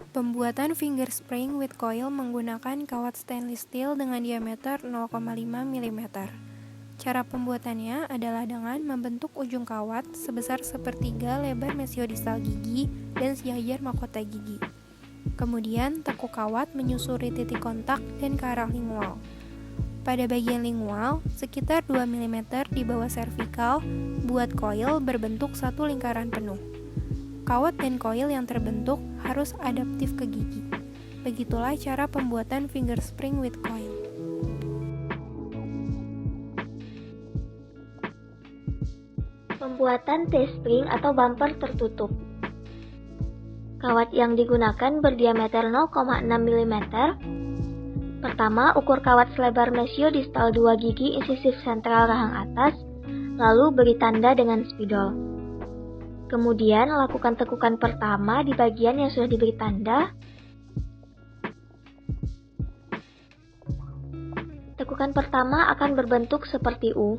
Pembuatan finger spring with coil menggunakan kawat stainless steel dengan diameter 0,5 mm. Cara pembuatannya adalah dengan membentuk ujung kawat sebesar sepertiga lebar mesiodistal gigi dan sejajar mahkota gigi. Kemudian tekuk kawat menyusuri titik kontak dan ke arah lingual. Pada bagian lingual, sekitar 2 mm di bawah servikal, buat coil berbentuk satu lingkaran penuh. Kawat dan coil yang terbentuk harus adaptif ke gigi. Begitulah cara pembuatan finger spring with coil. Pembuatan T-spring atau bumper tertutup. Kawat yang digunakan berdiameter 0,6 mm. Pertama, ukur kawat selebar mesiodistal 2 gigi insisif sentral rahang atas, lalu beri tanda dengan spidol. Kemudian, lakukan tekukan pertama di bagian yang sudah diberi tanda. Tekukan pertama akan berbentuk seperti U.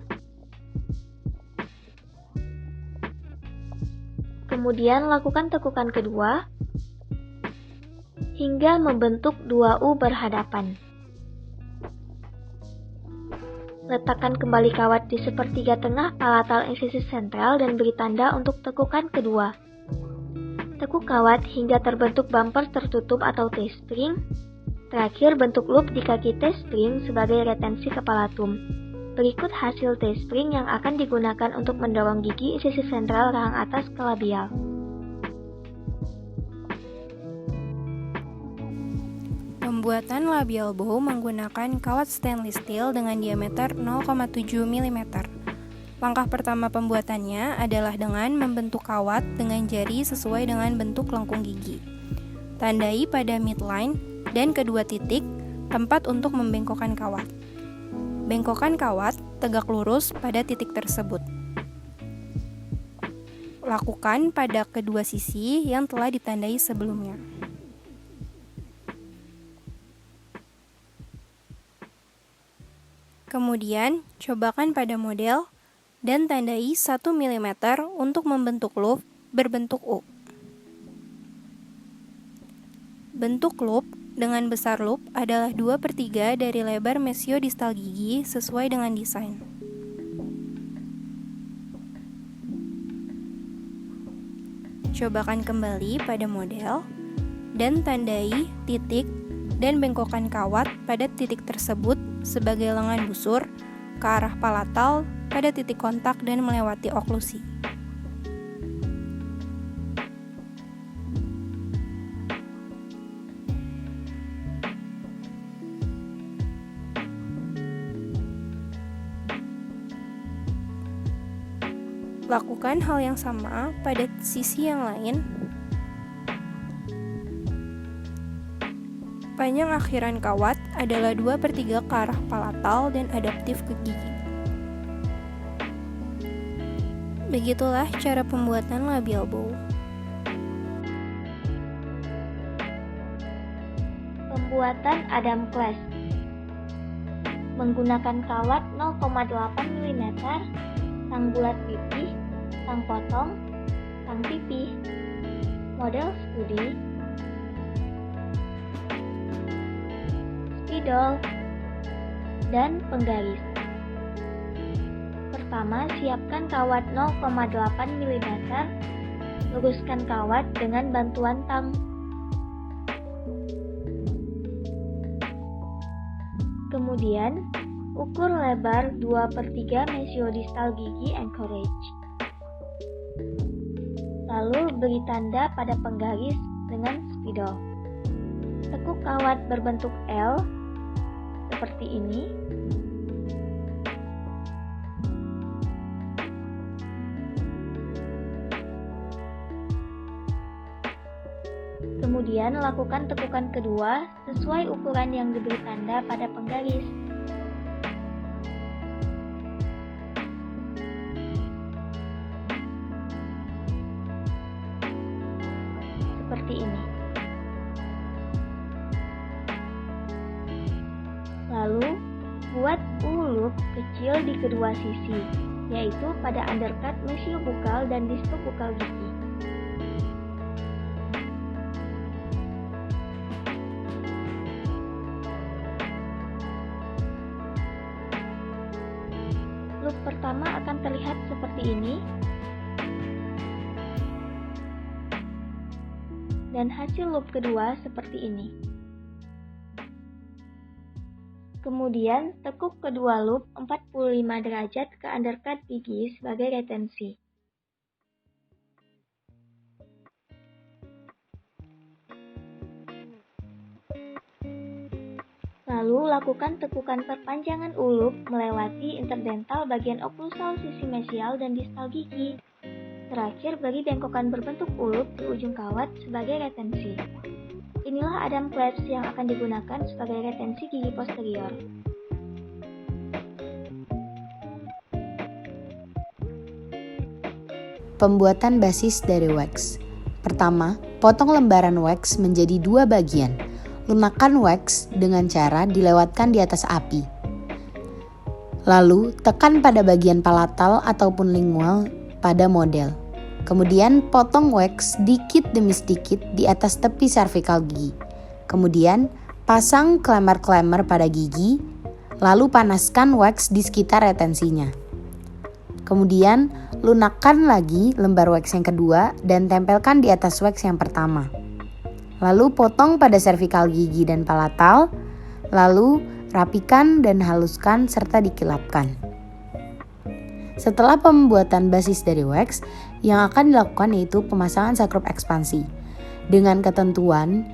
Kemudian, lakukan tekukan kedua hingga membentuk 2 U berhadapan. Letakkan kembali kawat di sepertiga tengah palatal insisif sentral dan beri tanda untuk tekukan kedua. Tekuk kawat hingga terbentuk bumper tertutup atau T-spring. Terakhir, bentuk loop di kaki T-spring sebagai retensi kepala tum. Berikut hasil T-spring yang akan digunakan untuk mendorong gigi insisif sentral rahang atas ke labial. Pembuatan labial bow menggunakan kawat stainless steel dengan diameter 0,7 mm. Langkah pertama pembuatannya adalah dengan membentuk kawat dengan jari sesuai dengan bentuk lengkung gigi. Tandai pada midline dan kedua titik tempat untuk membengkokkan kawat. Bengkokkan kawat tegak lurus pada titik tersebut. Lakukan pada kedua sisi yang telah ditandai sebelumnya. Kemudian, cobakan pada model dan tandai 1 mm untuk membentuk loop berbentuk U. Bentuk loop dengan besar loop adalah 2/3 dari lebar mesiodistal gigi sesuai dengan desain. Cobakan kembali pada model dan tandai titik dan bengkokkan kawat pada titik tersebut sebagai lengan busur ke arah palatal pada titik kontak dan melewati oklusi. Lakukan hal yang sama pada sisi yang lain. Panjang akhiran kawat adalah 2/3 ke arah palatal dan adaptif ke gigi. Begitulah cara pembuatan labial bow. Pembuatan Adam Class. Menggunakan kawat 0,8 mm, tang bulat pipih, tang potong, tang pipih, model studi, spidol, dan penggaris. Pertama, siapkan kawat 0,8 mm, luruskan kawat dengan bantuan tang. Kemudian, ukur lebar 2/3 mesiodistal gigi anchorage. Lalu beri tanda pada penggaris dengan spidol. Tekuk kawat berbentuk L seperti ini. Kemudian lakukan tekukan kedua sesuai ukuran yang diberi tanda pada penggaris. Seperti ini. Lalu, buat U-loop kecil di kedua sisi, yaitu pada undercut mesiobukal dan distobukal gigi. pertama akan terlihat seperti ini. Dan hasil loop kedua seperti ini. Kemudian, tekuk kedua loop 45 derajat ke undercut gigi sebagai retensi. Lalu, lakukan tekukan perpanjangan loop melewati interdental bagian oklusal sisi mesial dan distal gigi. Terakhir, beri bengkokan berbentuk loop di ujung kawat sebagai retensi. Inilah Adam clasp yang akan digunakan sebagai retensi gigi posterior. Pembuatan basis dari wax. Pertama, potong lembaran wax menjadi 2 bagian. Lunakkan wax dengan cara dilewatkan di atas api. Lalu, tekan pada bagian palatal ataupun lingual pada model. Kemudian potong wax sedikit demi sedikit di atas tepi servikal gigi. Kemudian pasang klemer-klemer pada gigi, lalu panaskan wax di sekitar retensinya. Kemudian lunakkan lagi lembar wax yang kedua dan tempelkan di atas wax yang pertama. Lalu potong pada servikal gigi dan palatal, lalu rapikan dan haluskan serta dikilapkan. Setelah pembuatan basis dari wax, yang akan dilakukan yaitu pemasangan sekrup ekspansi. Dengan ketentuan,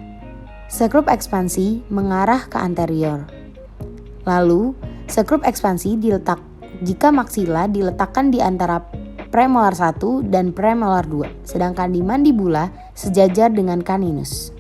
sekrup ekspansi mengarah ke anterior. Lalu, sekrup ekspansi jika maksila diletakkan di antara premolar 1 dan premolar 2, sedangkan di mandibula sejajar dengan caninus.